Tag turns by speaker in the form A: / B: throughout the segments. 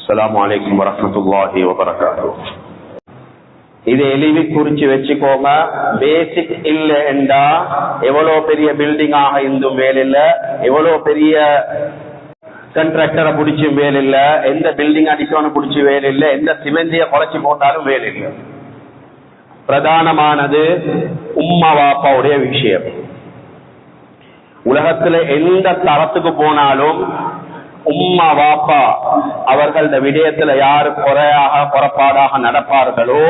A: அஸ்ஸலாமு அலைக்கும் வரஹ்மத்துல்லாஹி வபரகாத்துஹு. இதை எழுதி குறிச்சு வச்சுக்கோங்க. பேசிக் இல்ல என்றா எவ்வளவு பெரிய பில்டிங் ஆக இருந்தும் வேலையில்ல, எவ்வளவு பெரிய கண்ட்ராக்டரை பிடிச்சும் வேலையில்ல, எந்த பில்டிங் அடிக்கணும் பிடிச்சி வேலையில்லை, எந்த சிமெண்டிய குறைச்சி போட்டாலும் வேலையில்லை. பிரதானமானது உம்மா வாப்பாவுடைய விஷயம். உலகத்துல எந்த தரத்துக்கு போனாலும் உம்மா வாப்பா அவர்கள விடயத்துல யாரு குறைப்பாடாக நடப்பார்களோ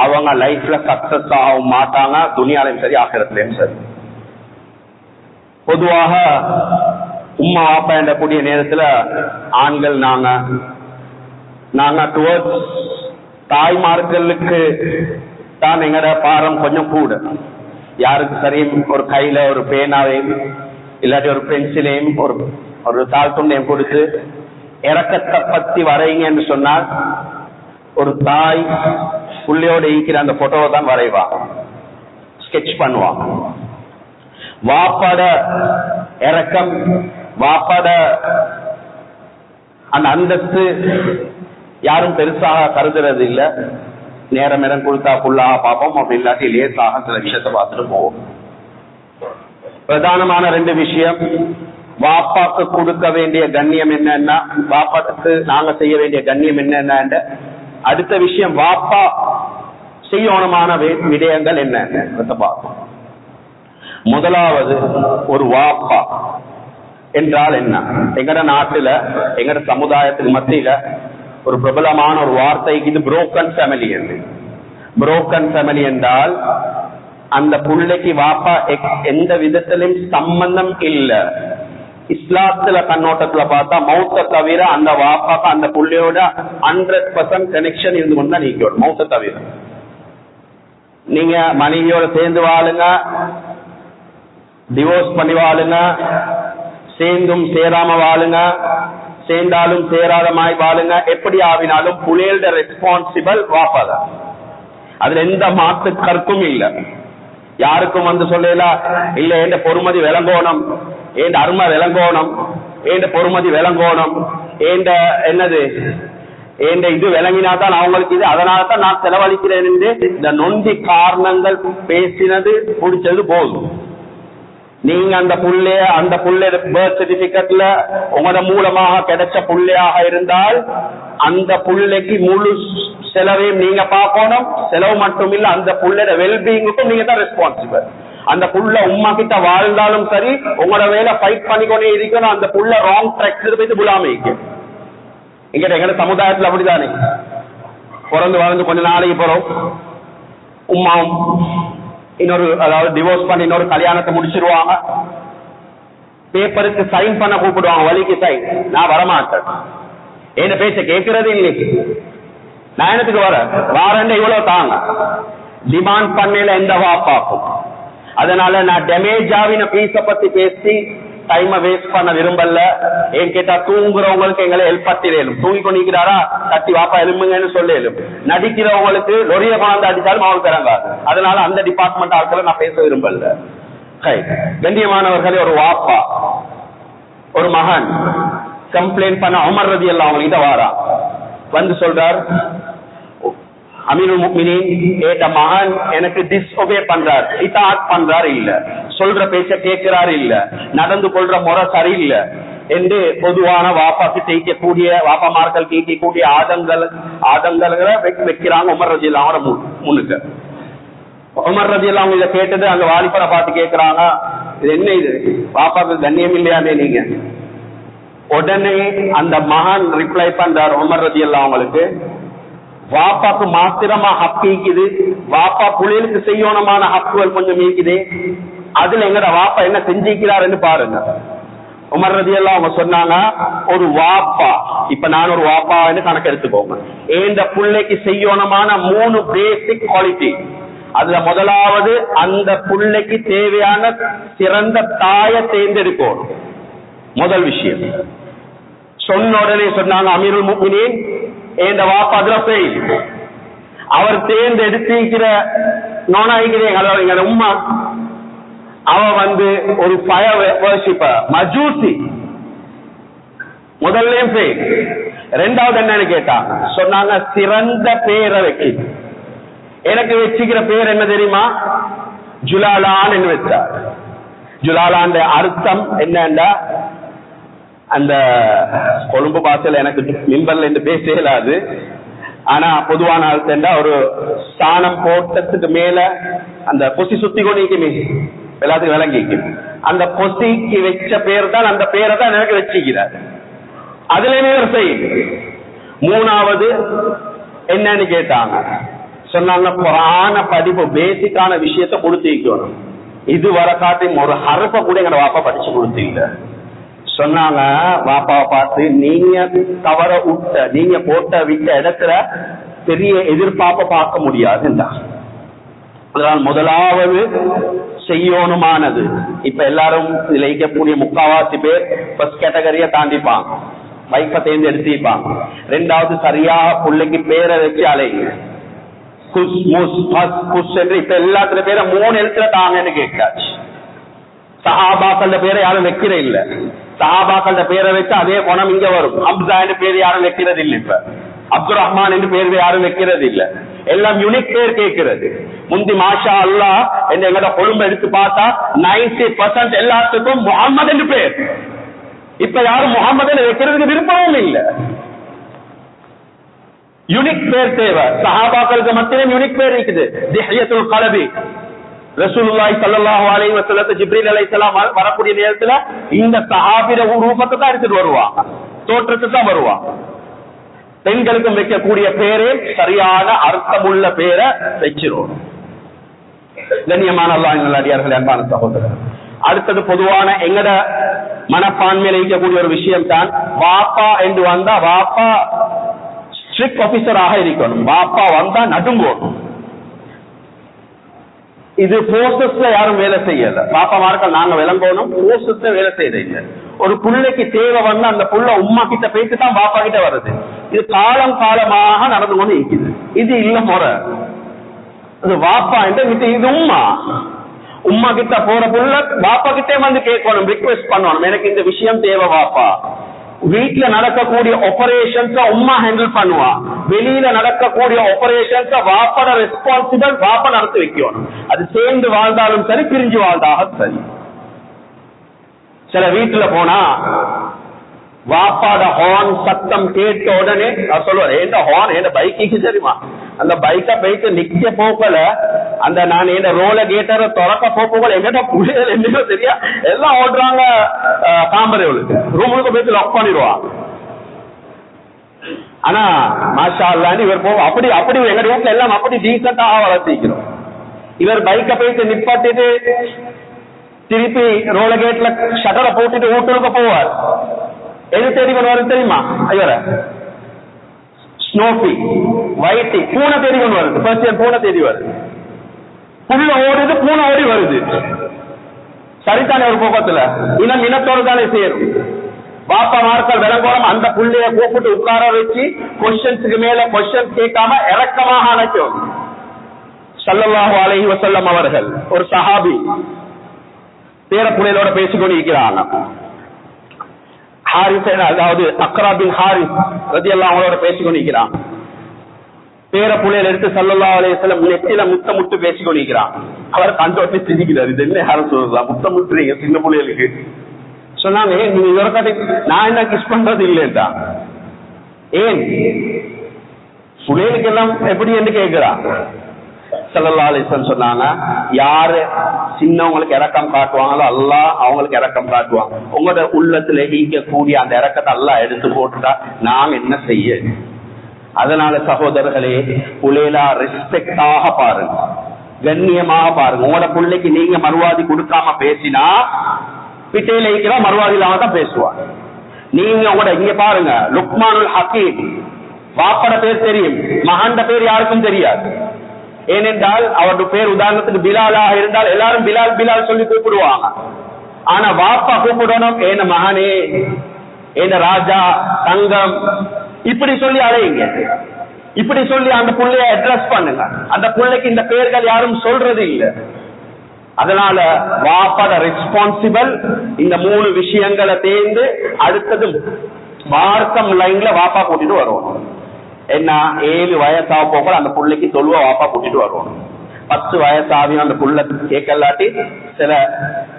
A: அவங்க லைஃப்ல சக்சஸ் ஆகவும் மாட்டாங்க, துனியாலையும் சரி ஆகிரத்திலையும் சரி. பொதுவாக உம்மா வாப்பா என்ற கூடிய நேரத்துல ஆண்கள் நாங்க டுவர்ட்ஸ் தாய்மார்களுக்கு தான் எங்கட பாரம் கொஞ்சம் கூட. யாருக்கு சரி ஒரு கையில ஒரு பேனாவையும் இல்லாட்டி ஒரு பென்சிலையும் ஒரு தாழ்த்துண்டையும் கொடுத்து இறக்கத்தை பத்தி வரைங்கன்னு சொன்னால் ஒரு தாய் புள்ளையோட ஈக்கிற அந்த போட்டோவை தான் வரைவாங்க, ஸ்கெட்ச் பண்ணுவாங்க. வாப்பாட இறக்கம், வாப்பாட அந்த அந்தஸ்து யாரும் பெருசாக கருதுறது இல்லை. நேரம் கொடுத்தா ஃபுல்லாக பார்ப்போம், அப்படி இல்லாட்டி லேசாக சில விஷயத்தை பார்த்துட்டு போவோம். பிரதானமான ரெண்டு விஷயம். வாப்பாக்கு கொடுக்க வேண்டிய கண்ணியம் என்னன்னா, வாப்பாக்கு நாங்க செய்ய வேண்டிய கண்ணியம் என்னென்ன. அடுத்த விஷயம் வாப்பா செய்யணுமான விடயங்கள் என்ன பார்ப்போம். முதலாவது, ஒரு வாப்பா என்றால் என்ன? எங்கட நாட்டுல எங்கட சமுதாயத்துக்கு மத்தியில ஒரு பிரபலமான ஒரு வார்த்தைக்கு இது புரோக்கன் ஃபேமிலி என்று. புரோக்கன் ஃபேமிலி என்றால் அந்த புள்ளைக்கு வாப்பா எந்த விதத்திலும் சம்பந்தம் இல்ல. இஸ்லாத்துல கண்ணோட்டத்துல பார்த்தா மௌத்த தவிர அந்த வாப்பாக்கு அந்த புள்ளையோட 100% கனெக்ஷன் இருந்து கொண்டா நீக்கணும். மௌத்த தவிர நீங்க மனைவியோட சேர்ந்து வாழுங்க, டிவோர்ஸ் பண்ணி வாழுங்க, சேர்ந்தும் சேராம வாழுங்க, சேர்ந்தாலும் சேராத மாதிரி வாழுங்க, எப்படி ஆவினாலும் புள்ளையோட ரெஸ்பான்சிபிள் வாப்பாதான். அதுல எந்த மாற்று கருத்தும் இல்லை. யாருக்கும் வந்து சொல்லலாம் இல்ல என்ற பொறுமதி விளங்கோணும், ஏண்ட அருமை விளங்கோணும், ஏண்ட பொறுமதி விளங்கோணும், ஏண்ட என்னது ஏண்ட இது விளங்கினாதான் அவங்களுக்கு இது, அதனால தான் நான் செலவழிக்கிறேன் என்று இந்த நொண்டி காரணங்கள் பேசினது பிடிச்சது போதும். நீங்க அந்த புள்ளை பர்த் சர்டிபிகேட்ல உங்களோட மூலமாக கிடைச்ச புள்ளையாக இருந்தால் அந்த புள்ளைக்கு முழு செலவையும் நீங்க பார்க்கணும். செலவு மட்டும் இல்ல, அந்த புள்ளையோட வெல்பீயிங்கும் நீங்க தான் ரெஸ்பான்சிபிள். அந்த புள்ள உமா கிட்ட வாழ்ந்தாலும் சரி உங்களோட வேலை ஃபைட் பண்ணிக்கொண்டே இருக்கணும். அந்த புள்ள ராங் ட்ராக் போயிட்டு புலாமைக்கு எங்கட சமுதாயத்துல அப்படித்தானே. பிறந்து வளர்ந்து கொஞ்ச நாளைக்கு போறோம், உமாவும் இன்னொரு அதாவது டிவோர்ஸ் பண்ணி இன்னொரு கல்யாணத்தை முடிச்சிருவாங்க. பேப்பருக்கு சைன் பண்ண கூப்பிடுவாங்க, வலிக்கு சைன். நான் வரமாட்டேன், என்ன பேச்ச கேட்கறது இல்லை. நான் என்னத்துக்கு வாரண்ட இவ்வளவு தாங்க டிமாண்ட் பண்ணல எந்த வாப்பாக்கும். அதனால நான் டேமேஜ் ஆவின பீஸ பத்தி பேசி டைம் வேஸ்ட் பண்ண விரும்பல. ஏன் கேட்டா தூங்குறவங்களுக்கு எங்களை ஹெல்ப் பத்திரேலும், தூங்கி கொண்டிருக்கிறாரா கட்டி வாப்பா எலும்புங்கன்னு சொல்லும். நடிக்கிறவங்களுக்கு லொரிய கொண்டாந்து அடிச்சாலும் அவங்களுக்கு இறங்காது. அதனால அந்த டிபார்ட்மெண்ட் ஆட்களை நான் பேச விரும்பல. கண்ணியமானவர்களே, ஒரு வாப்பா ஒரு மகன் கம்ப்ளைண்ட் பண்ண உமர் ரலியல்லாஹு அன்ஹு கிட்ட வாரா, வந்து சொல்றார், அமீருல் முஃமினீன் ஏட்ட மகன் எனக்கு டிஸ்ஒபே பண்றார், இதாத் பண்றாரு இல்ல, சொல்ற பேச்ச கேட்கிறாரு இல்ல, நடந்து கொள்ற முறை சரியில்லை என்று பொதுவான வாப்பாக்கு தேய்க்கக்கூடிய வாப்பாமார்கள் கேட்கக்கூடிய ஆதங்களை வைக்கிறாங்க உமர் ரலியல்லாஹு அன்ஹு முன்னுக்கு. உமர் ரலியல்லாஹு அன்ஹு இதை கேட்டது அந்த வாலிபரை பார்த்து கேட்கிறாங்க, இது என்ன, இது பாப்பாக்கு கண்ணியம் இல்லையாதே நீங்க? உடனே அந்த மகன் ரிப்ளை பண்றார் உமர் ரலியல்லாஹு அவங்களுக்கு, வாப்பாக்கு மாத்திரமா ஹக்கு இருக்குது, வாப்பா புள்ளைகளுக்கு செய்யணுமான ஹக்குகள் கொஞ்சம் இருக்குது, அதுல எங்கட வாப்பா என்ன செஞ்சிருக்கிறாருன்னு பாருங்க. உமர் ரலியல்லாஹு அவங்க சொன்னாங்க, ஒரு வாப்பா, இப்ப நான் ஒரு வாப்பா கணக்கு எடுத்துக்கோங்க, இந்த புள்ளைக்கு செய்யணுமான 3 பேசிக் குவாலிட்டி. அதுல முதலாவது அந்த புள்ளைக்கு தேவையான சிறந்த தாயை தேர்ந்தெடுக்கணும். முதல் விஷயம் சொன்ன உடனே சொன்னாங்க அமீருல் முஃமினீன் இந்த வாப்பா அதுல ஃபெயில். அவர் தேர்ந்தெடுத்திருக்கிற நோனாய்கிறேன் உம்மா, அவ வந்து ஒரு ஃபயர் வர்ஷிப்பர், மஜூசி, முதல்ல ஃபெயில். ரெண்டாவது என்னன்னு கேட்டாங்க, சொன்னாங்க சிறந்த பேரை வைக்க. எனக்கு வச்சுக்கிற பேர் என்ன தெரியுமா? ஜுலாலான்னு வச்சார். ஜுலாலான்ற அர்த்தம் என்னன்னா, அந்த கொழும்பு பாசையில எனக்கு மிம்பர்ல இருந்து பேச இயலாது, ஆனா பொதுவான அர்த்தம் ஒரு ஸ்தானம் போட்டதுக்கு மேல அந்த பொசி சுத்தி கொண்டிருக்குமே எல்லாத்துக்கும் விளங்கிக்கும், அந்த பொசிக்கு வச்ச பேர் தான், அந்த பேரை தான் எனக்கு வச்சுக்கிறார். அதுலயுமே ஒரு செய்யுது. மூணாவது என்னன்னு கேட்டாங்க, சொன்னாங்க குர்ஆன படிப்பு பேசிக்கான விஷயத்தை கொடுத்திக்கணும். இது வர காட்டி ஒரு ஹர்ஃப கூட எங்க வாப்பா படிச்சு கொடுத்தீங்க. சொன்னாங்க வாப்பாவை பார்த்து, நீங்க தவற விட்ட, நீங்க விட்ட இடத்துல பெரிய எதிர்பார்ப்பை பார்க்க முடியாதுன்றா. அதனால் முதலாவது செய்யணுமானது, இப்ப எல்லாரும் இதுல இருக்கக்கூடிய முக்காவாசி பேர் ஃபர்ஸ்ட் கேட்டகரியை தாண்டிப்பாங்க, வைப்பை தேர்ந்து எடுத்துப்பாங்க. ரெண்டாவது சரியா பிள்ளைக்கு பேரை வச்சு அலைங்க. இப்ப எல்லாத்துல பேரை 3 எழுத்துல தாங்கன்னு கேட்காச்சு. சஹாபாக்கள பேரை யாரும் வைக்கிற இல்ல. சஹாபாக்கள பேரை வச்சு அதே குணம் இங்க வரும். ஹம்சா என்று பேர் யாரும் வைக்கிறது இல்லை. இப்ப அப்துல் ரஹ்மான் என்று பேர் யாரும் வைக்கிறது இல்ல. எல்லாம் யூனிக் பேர் கேட்கிறது. முந்தி மாஷா அல்லாஹ் என்று எங்கட கொழும்பு எடுத்து பார்த்தா 90% எல்லாத்துக்கும் முகமது என்று பேர். இப்ப யாரும் முகமது வைக்கிறதுக்கு விருப்பமும் இல்லை. யூனிக் பேர் தேவை. சஹாபாக்களுக்கு மத்தியிலும் யூனிக் பேர் இருக்குது. திஹ்யத்துல் கலபி, ரசூலுல்லாஹி ஸல்லல்லாஹு அலைஹி வஸல்லம் ஜிப்ரீல் அலைஹிஸ்ஸலாம் வரக்கூடிய நேரத்துல இந்த சஹாபிர ரூபத்தை தான் எடுத்துட்டு வருவாங்க, தோற்றத்தை தான் வருவாங்க. பெண்களுக்கும் வைக்கக்கூடிய பேரே சரியான அர்த்தமுள்ள பேரை வச்சிரும். கண்ணியமான அல்லாஹ்வின் அடியார்களே, அன்பான சகோதரர், அடுத்தது பொதுவான எங்கட மனப்பான்மையில இருக்கக்கூடிய ஒரு விஷயம் தான், வாப்பா என்று வந்தா வாப்பா ஸ்ட்ரிக்ட் ஆபீசராக இருக்கணும். வாப்பா வந்தா நடுங்கணும். இது போர்சஸ்ல யாரும் வேலை செய்யல. பாப்பாமார்கள் நாங்க விளங்கணும், போர்சஸ்ல வேலை செய்யறது. ஒரு புள்ளைக்கு தேவை வந்து அந்த புள்ள உம்மா கிட்ட பேசி தான் பாப்பா கிட்ட வருது. இது காலம் காலமாக நடந்து கொண்டு இருக்குது. இது இல்ல முறை. அது வாப்பா என்று இது உம்மா. உம்மா கிட்ட போற புள்ள பாப்பா கிட்டே வந்து கேட்கணும், ரிக்வெஸ்ட் பண்ணணும், எனக்கு இந்த விஷயம் தேவை வாப்பா. வீட்டுல நடக்கக்கூடிய ஆபரேஷன்ஸ் உம்மா ஹேண்டில் பண்ணுவா. வெளியில நடக்கக்கூடிய ஆபரேஷன்ஸ் வாப்பட ரெஸ்பான்சிபிள் வாப்பா நடத்தி வைக்கணும். அது சேர்ந்து வாழ்ந்தாலும் சரி, பிரிஞ்சு வாழ்ந்தாலும் சரி. சில வீட்டுல போனா வாப்பாட ஹார்ன் சத்தம் கேட்ட உடனே சொல்லுவாரு, என்ன ஹார்ன் என்ன பைக்கு தெரியுமா, அந்த பைக்கை போயிட்டு நிக்க போக்கல, அந்த நான் என்ன ரோல கேட்டரை திறக்க போக்கல, எங்கிட்ட புள்ளைகள் என்னோ தெரியா எல்லாம் ஓடுறாங்க காம்பரேவுக்கு, ரூமுக்கு போயிட்டு லாக் பண்ணிடுவான். ஆனா மாஷா அல்லாஹ் இவர் போவோம் அப்படி அப்படி எங்க வீட்டுல எல்லாம் அப்படி டீசென்டாக வளர்த்திக்கிறோம். இவர் பைக்கை போயிட்டு நிப்பாட்டிட்டு திருப்பி ரோல கேட்ல ஷட்டரை போட்டுட்டு வீட்டுக்கு போவார். எது தேடி கொண்டு தெரியுமா, இவர ஸ்னோபி வைட்டி பூனை தேடி கொண்டு வருது. பர்சியன் பூனை தேடி வருது. புள்ள ஓடுது, பூனை ஓடி வருது. சரிதானே ஒரு போக்கத்துல இனம் இனத்தோடு தானே சேரும். பாப்பா மார்கள் விளங்கோலம் அந்த புள்ளைய கூப்பிட்டு உட்கார வச்சு கொஸ்டின்ஸுக்கு மேல கொஸ்டின் கேட்காம இறக்கமாக அழைக்கும். ஸல்லல்லாஹு அலைஹி வஸல்லம் அவர்கள் ஒரு சஹாபி பேர புள்ளையோட பேசிக்கொண்டு இருக்கிறாங்க. ஹாரிஸ், அதாவது அக்ரா பின் ஹாரிஸ் ரலியல்லாஹு அவங்களோட பேசிக்கொண்டிருக்கிறான். பேர புள்ளையில எடுத்து ஸல்லல்லாஹு அலைஹி வஸல்லம் நெத்தில முத்தமுட்டு பேசிக்கொண்டிருக்கிறான். அவர் கண்டோட்டி சிரிக்கிறார், இது என்ன யாரும் சொல்லலாம், முத்தமுட்டுறீங்க சின்ன புள்ளைகளுக்கு. சொன்னாங்க, நீங்க இதோட காட்டி நான் என்ன கிஸ் பண்றது இல்லையா, ஏன் புள்ளைகளுக்கு எல்லாம் எப்படி என்று கேட்கிறான். ஸல்லல்லாஹு அலைஹி வஸல்லம் சொன்னாங்க, யாரு சின்னவங்களுக்கு இரக்கம் காட்டுவாங்களோ அல்லாஹ் அவங்களுக்கு இரக்கம் காட்டுவாங்க. உங்களோட உள்ளத்துல ஈக்கக்கூடிய அந்த இரக்கத்தை அல்லாஹ் எடுத்து போட்டுட்டா நாங்க என்ன செய்ய. அதனால சகோதரர்களே, புள்ளைகளா ரெஸ்பெக்டாக பாருங்க, கண்ணியமாக பாருங்க. உங்களோட பிள்ளைக்கு நீங்க மறுவாதி கொடுக்காம பேசினா பிட்டையில இருக்கிற மறுவாதி இல்லாம தான் பேசுவாங்க. நீங்க உங்களோட இங்க பாருங்க, லுக்மானுல் ஹக்கீம் வாப்பட பேர் தெரியும், மகண்ட பேர் யாருக்கும் தெரியாது. ஏனென்றால் அவருடைய பேர் உதாரணத்துக்கு பிலாலாக இருந்தால் எல்லாரும் பிலால் பிலால் சொல்லி கூப்பிடுவாங்க. ஆனா வாப்பா கூப்பிடணும், ஏன மகனே, ஏன ராஜா, தங்கம், இப்படி சொல்லி அழையுங்க. இப்படி சொல்லி அந்த புள்ளைய அட்ரஸ் பண்ணுங்க. அந்த புள்ளைக்கு இந்த பேர்கள் யாரும் சொல்றது இல்லை. அதனால வாப்பாட ரெஸ்பான்சிபிள் இந்த 3 விஷயங்களை தேர்ந்து அடுத்தது மார்க்கம் லைன்ல வாப்பா கூட்டிட்டு வருவோம். என்ன 7 வயசாக போக அந்த பிள்ளைக்கு தொழுவ வாப்பா கூட்டிட்டு வருவோம். 10 வயசாவியும் அந்த புள்ள கேட்கலாட்டி சில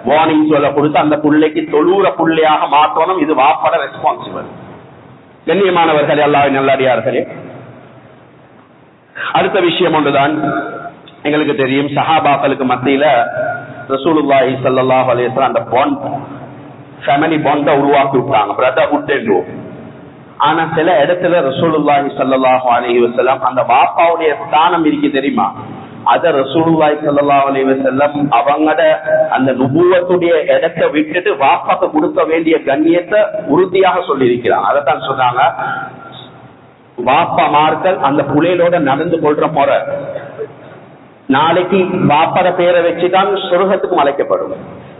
A: வார்னிங் சொல்ல கொடுத்து அந்த புள்ளைக்கு தொழுற புள்ளையாக மாற்றணும். இது வாப்பாட ரெஸ்பான்சிபிள். கண்ணியமானவர்களே, அல்லாஹ்வின் நல்லடியார்களே, அடுத்த விஷயம் ஒன்றுதான். எங்களுக்கு தெரியும், சஹாபாக்களுக்கு மத்தியில ரசூலுல்லாஹி ஸல்லல்லாஹு அலைஹி வஸல்லம் அந்த பாண்ட், ஃபேமிலி பாண்ட உருவாக்கி விட்டாங்க, பிரதர்ஹுட் என்று. ஆனா சில இடத்துல ரசூலுல்லாஹி ஸல்லல்லாஹு அலைஹி வஸல்லம் அந்த வாப்பாவுடைய ஸ்தானம் இருக்கு தெரியுமா, அத ரசூலுல்லாஹி ஸல்லல்லாஹு அலைஹி வஸல்லம் அவங்களோட அந்த நுபுவத்துடைய இடத்தை விட்டுட்டு வாப்பாக்கு கொடுக்க வேண்டிய கண்ணியத்தை உறுதியாக சொல்லி இருக்கிறாங்க. அதைத்தான் சொன்னாங்க, வாப்பாமார்கள் அந்த புலையிலோட நடந்து கொள்ற முறை நாளைக்கு வாப்பாட பேரை வச்சுதான் சொர்க்கத்துக்கும் அழைக்கப்படும்.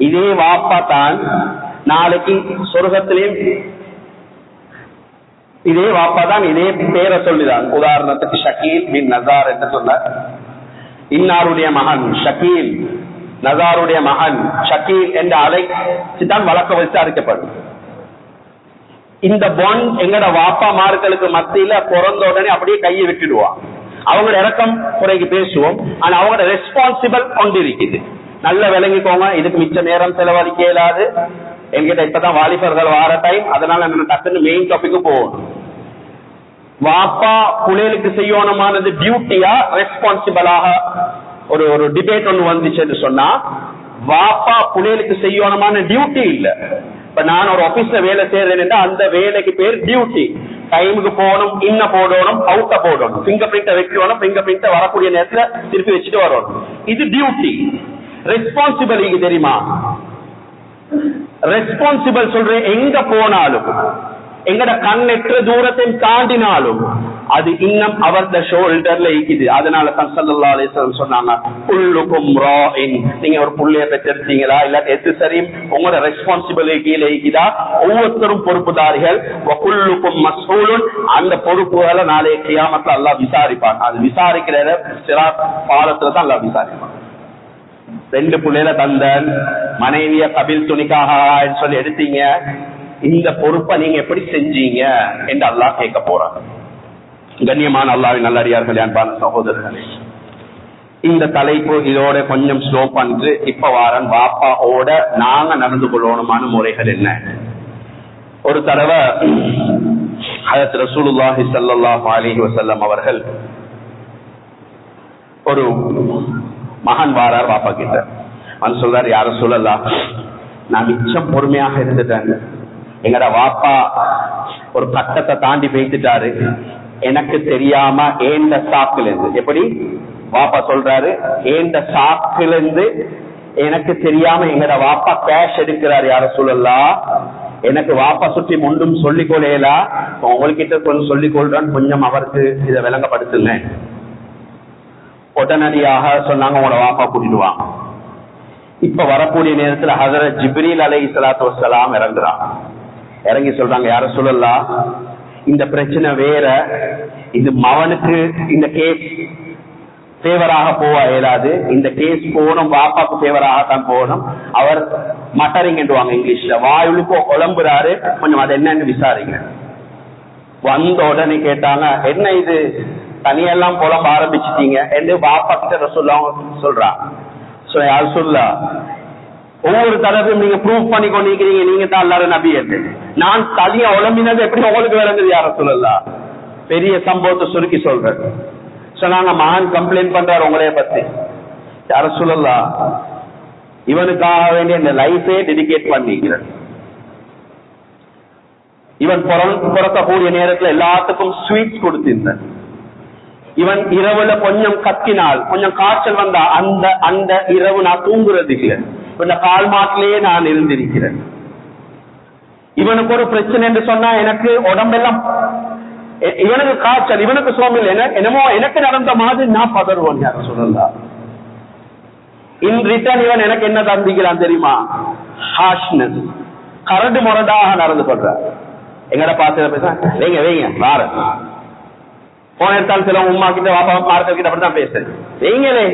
A: இதே வாப்பா தான் நாளைக்கு சொர்க்கத்திலேயும் இதே வாப்பா தான் இதே பேரை சொல்லிதான். உதாரணத்துக்கு ஷக்கீல் பின் நசார் என்று சொன்னார். இன்னாருடைய மகன் ஷக்கீல், நசாருடைய மகன் ஷக்கீல் என்று அழைச்சுதான் வழக்க வச்சு அழைக்கப்படும். இந்த பாண்ட் எங்கட வாப்பாமார்களுக்கு மத்தியில பிறந்த உடனே அப்படியே கையை விட்டுடுவான். அவங்களோட இறக்கம் குறைக்கு பேசுவோம், ஆனா அவங்களோட ரெஸ்பான்சிபிள் கொண்டு இருக்குது. நல்ல விளங்கிக்கோங்க, இதுக்கு மிச்ச நேரம் செலவழிக்க இயலாது. என்கிட்ட இப்பதான் வாலிபர்கள் வார டைம், அதனால நம்ம டக்குன்னு மெயின் டாபிக்கு போகணும். வாப்பா புள்ளைகளுக்கு செய்யணுமானது டியூட்டியா ரெஸ்பான்சிபிளாக ஒரு ஒரு டிபேட் ஒன்று வந்துச்சுன்னு சொன்னா, வாப்பா புள்ளைகளுக்கு செய்யணுமான டியூட்டி இல்ல. இப்ப நான் ஒரு ஆபீஸ்ல வேலை செய்யறேன், அந்த வேலைக்கு பேர் டியூட்டி. டைமுக்கு போகணும், இன்ன போடணும், அவுட்ட போடணும், பிங்கர் பிரிண்ட வைக்கணும், பிங்கர் பிரிண்ட வரக்கூடிய நேரத்துல திருப்பி வச்சுட்டு வரணும். இது டியூட்டி. ரெஸ்பான்சிபிள் தெரியுமா? ரெஸ்பான்சிபிள் சொல்றேன், எங்க போனாலும் எங்கட கண்ணெற்ற தூரத்தை தாண்டினாலும் அது இன்னும் அவருடைய ஷோல்டர்ல இருக்குது. அதனால தான் ஸல்லல்லாஹு அலைஹி வஸல்லம் சொன்னாங்க, குல்லுக்கும் ராஇன், நீங்க ஒரு புள்ளைய பெற்றெடுத்தீங்களா இல்ல எது சரி உங்களோட ரெஸ்பான்சிபிலிட்டி கீழே இருக்குதா, ஒவ்வொருத்தரும் பொறுப்புதாரிகள். வகுல்லுக்கும் மஸ்ஊலுன், அந்த பொறுப்புகளை நாளைய கியாமத்துல அல்லாஹ் விசாரிப்பான். அது விசாரிக்கிற சிராத் பாலத்துல தான் அல்லாஹ் விசாரிப்பான். 2 புள்ளையில தந்தன் மனைவிய கபில் துணிக்காக சொல்லி எடுத்தீங்க, இந்த பொறுப்பை நீங்க எப்படி செஞ்சீங்க என்று அல்லாஹ் கேட்க போறான். கண்ணியமான அல்லாஹ்வின் நல்லடியார்களே, அன்பான சகோதரர்களே, இந்த தலைப்பு இதோட கொஞ்சம் ஸ்லோ பண்ணிட்டு இப்ப வாரன் வாப்பாவோட நாங்க நடந்து கொள்ளணுமான முறைகள் என்ன. ஒரு தடவை ஹஜ்ரத் ரசூலுல்லாஹி ஸல்லல்லாஹு அலைஹி வஸல்லம் அவர்கள் ஒரு மகன் வாரார் வாப்பா கிட்ட வந்து சொல்றாரு, யார சொல்லலாம், நான் மிச்சம் பொறுமையாக இருந்துட்டேன், எங்கட வாப்பா ஒரு கட்டத்தை தாண்டி பேசிட்டாரு, எனக்கு தெரியாம ஏண்ட சாக்குல இருந்து, எப்படி வாப்பா சொல்றாரு, ஏண்ட சாக்குல இருந்து எனக்கு தெரியாம எங்கட வாப்பா கேஷ் எடுக்கிறாரு, யார சொல்லலாம், எனக்கு வாப்பா சுற்றி முண்டும் சொல்லிக் கொள்ளையலா, உங்ககிட்ட கொஞ்சம் சொல்லிக் கொள்றான்னு கொஞ்சம் அவருக்கு இதை விளங்கப்படுத்துங்க. உடனடியாக சொன்னாங்க, உங்களோட வாப்பா கூட்டிட்டு வாங்க. இப்ப வரக்கூடிய நேரத்துல ஹஜ்ரத் ஜிப்ரீல் அலைஹிஸ்ஸலாத்து வஸ்ஸலாம் இறங்குறாங்க. இறங்கி சொல்றாங்க, யார சொல்லலாம், இந்த பிரச்சனை வேற, இது மவனுக்கு இந்த கேஸ் ஃபேவராக போக இயலாது, இந்த கேஸ் போகணும் வாப்பாக்கு ஃபேவராகத்தான் போகணும். அவர் மட்டரிங் என்றுவாங்க இங்கிலீஷ்ல, வாயுளுக்கு உழம்புறாரு, கொஞ்சம் அது என்னன்னு விசாரிங்க. வந்த உடனே கேட்டாங்க, என்ன இது தனியெல்லாம் புலம்ப ஆரம்பிச்சுட்டீங்க என்று வாப்பா கிட்ட சொல்றாங்க. யார் சொல்லா, ஒவ்வொரு தடவையும் நீங்க ப்ரூவ் பண்ணி கொண்டிருக்கிறீங்க, நீங்க தான் எல்லாரும் நபி என்று. நான் தனியா உழம்பினது எப்படி உங்களுக்கு விளங்குது, யார சொல்லலாம். பெரிய சம்பவத்தை சுருக்கி சொல்றேன். சொன்னாங்க, மகன் கம்ப்ளைண்ட் பண்றாரு உங்களைய பத்தி, யார சொல்லலாம், இவனுக்காக வேண்டிய இந்த லைஃபே டெடிகேட் பண்ணிக்கிறேன். இவன் பிறக்கக்கூடிய நேரத்துல எல்லாத்துக்கும் ஸ்வீட்ஸ் கொடுத்திருந்தேன். இவன் இரவுல கொஞ்சம் கத்தினால், கொஞ்சம் காய்ச்சல் வந்தா அந்த இரவு நான் தூங்குறது இல்லை, இந்த கால் மாட்டிலேயே நான் இருந்திருக்கிறேன். இவனுக்கு ஒரு பிரச்சனை என்று சொன்னா எனக்கு உடம்பெல்லாம், இவனுக்கு காய்ச்சல், இவனுக்கு சோமில், என்னமோ எனக்கு நடந்த மாதிரி நான் பதறுவோம். யார சொல்லலாம். இன் ரிட்டர்ன் இவன் எனக்கு என்ன தந்திக்கிறான் தெரியுமா, ஹார்ஷ்னஸ், கரடு முரடாக நடந்து கொள்ற. எங்கட பார்த்து பேச வைங்க வைங்க வார போன எடுத்தாலும் சில உமா கிட்ட வாப்பா மார்க்க கிட்ட அப்படிதான் பேசுறேன், வைங்களே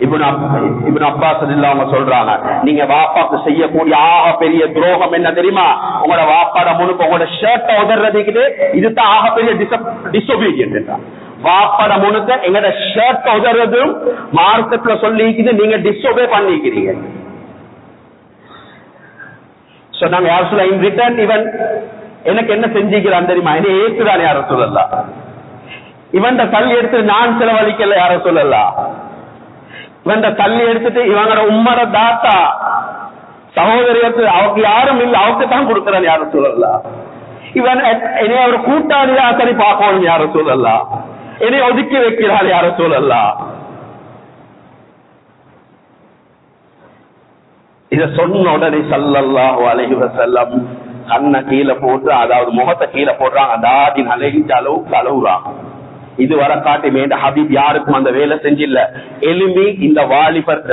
A: இப்னு அப்பாஸ் அவங்க சொல்றாங்க, நீங்க வாப்பாக்கு செய்யக்கூடிய ஆக பெரிய துரோகம் என்ன தெரியுமா? உங்களோட வாப்பாட முழுக்க உங்களோட ஷர்ட்டை உதறதுக்கு இதுதான் ஆக பெரிய டிசோபீடியன்ட். வாப்பாட முழுக்க எங்களோட ஷர்ட்டை உதறதும் மார்க்கெட்ல சொல்லிக்குது, நீங்க டிசோபே பண்ணிக்கிறீங்க. சொன்னாங்க யார் சொல்ல இன் ரிட்டர்ன் இவன் எனக்கு என்ன செஞ்சுக்கிறான் தெரியுமா? என்ன ஏற்றுதான் யார சொல்லலாம். இவன் தள்ளி எடுத்து நான் செலவழிக்கல யார சொல்லலாம். இவன் தள்ளி எடுத்துட்டு இவங்களோட உம்மட தாத்தா சகோதரியத்து அவருக்கு யாரும் இல்லை, அவருக்கு தான் கொடுக்கிறான் யார சொல்லலாம். இவன் என்னைய ஒரு கூட்டாளியா சரி பார்க்கணும் யார சொல்லலாம். என்னை ஒதுக்கி வைக்கிறாள் யார சொல்லலாம். இத சொன்ன உடனே ஸல்லல்லாஹு அலைஹி வஸல்லம் கண்ணை கீழே போட்டு, அதாவது முகத்தை கீழே போடுறாங்க. தாடி நலைஞ்ச அளவுக்கு அழுகுறான். இது வர காட்டி மேண்ட ஹபீப் யாருக்கும் அந்த வேலை செஞ்சில்ல. எலும்பி இந்த வாலிபர்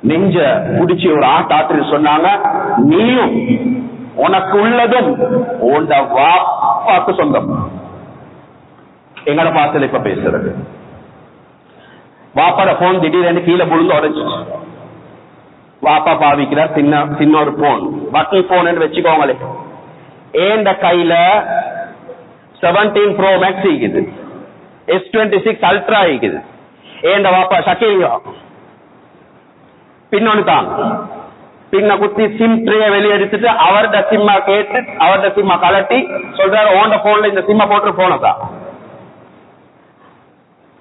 A: நெஞ்ச குடிச்சு ஒரு ஆட்டாற்று சொன்னாங்க, நீயும் உனக்கு உள்ளதும் உண்ட வாப்பாக்கு சொந்தம். எங்கட பாசல இப்ப பேசுறது. வாப்பாட போன் திடீர்னு கீழே விழுந்து உடைச்சு. வாப்பா பாவிக்கிறார் சின்ன ஒரு போன், பட்டன் போன் வச்சுக்கோங்களே. ஏண்ட கையில 17 Pro Max இருக்குது, S26 Ultra இருக்குது. ஏண்ட வாப்பா சக்கீங்க பின்னொன்னு தான் பின்ன குத்தி சிம் ட்ரே வெளியெடுத்துட்டு அவர்ட சிம்மா கேட்டு அவர்ட சிம்மா கலட்டி சொல்றாரு, ஓண்ட போன்ல இந்த சிம்மா போட்டு போனதான்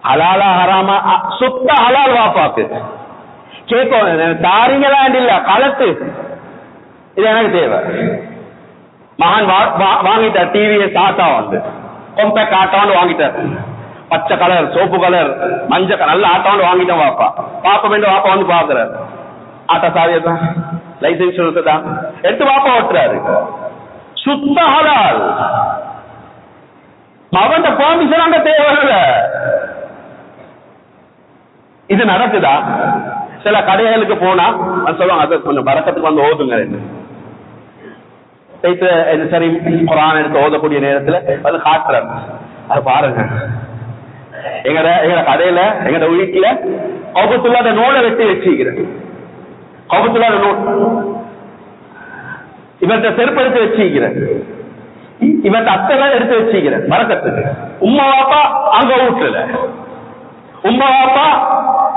A: ஹலாலா ஹராமா? சுத்த ஹலால் வாப்பாக்கு. கேட்கும் தாரிங்களா இல்ல கலத்து, இது எனக்கு தேவை. மகன் வாங்கிட்டார் டிவிஎஸ் ஆட்டா வந்து காம்பேக்ட் ஆட்டா வந்து வாங்கிட்டார். பச்சை கலர் சோப்பு கலர் மஞ்சள் நல்ல ஆட்டா வந்து வாங்கிட்டேன். வாப்பா பாப்பா வேண்டிய வாப்பா வந்து பாக்குறாரு. ஆட்டா சாவியதான் லைசன்ஸ் தான் எடுத்து வாப்பா ஓட்டுறாரு. சுத்த ஹலால். அவன் பெர்மிஷன் அங்க தேவையில்ல. இது நடக்குதா? சில கடைகளுக்கு போனா சொல்லுவாங்க, அது கொஞ்சம் பரக்கத்துக்கு வந்து ஓதுங்க. சரி குர்ஆன் எடுத்து ஓதக்கூடிய நேரத்துல அது காட்டுறாங்க. அது பாருங்க, எங்க கடையில எங்க வீட்டுல கவுபத்துல்லாத நூலை வெட்டி வச்சுக்கிறேன். கவுபத்துல்லாத நூல் இவர்கிட்ட செருப்பு எடுத்து வச்சுக்கிறேன். இவர்கிட்ட அத்தனை எடுத்து வச்சுக்கிறேன் பரக்கத்துக்கு. உம்மா வாப்பா அங்க வீட்டுல, உம்மா வாப்பா